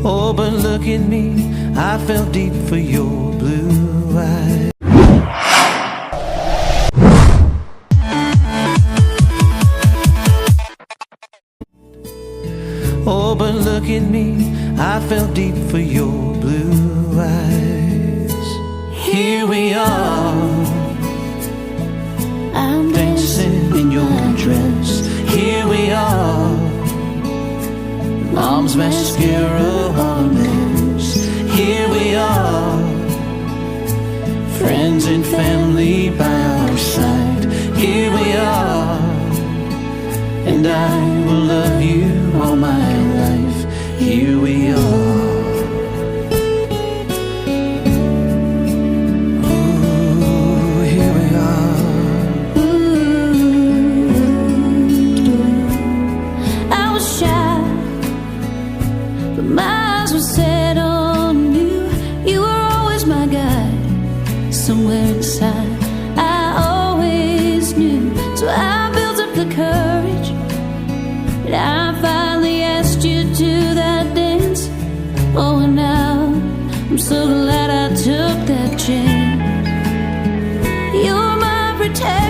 Oh, but look at me, I fell deep for your blue eyes. Oh, but look at me, I fell deep for your blue eyes. Here we are, I'm dancing in your dress. Here we are, mom's mascara ornaments. Here we are, friends and family by our side. Here we are, and I will love you all my life. Here we are. Ooh, here we are. I was shy, but my eyes were set on you. You were always my guide. Somewhere inside I always knew. So I built up the courage, and I finally asked you to that dance. Oh, and now I'm so glad I took that chance. You're my protection.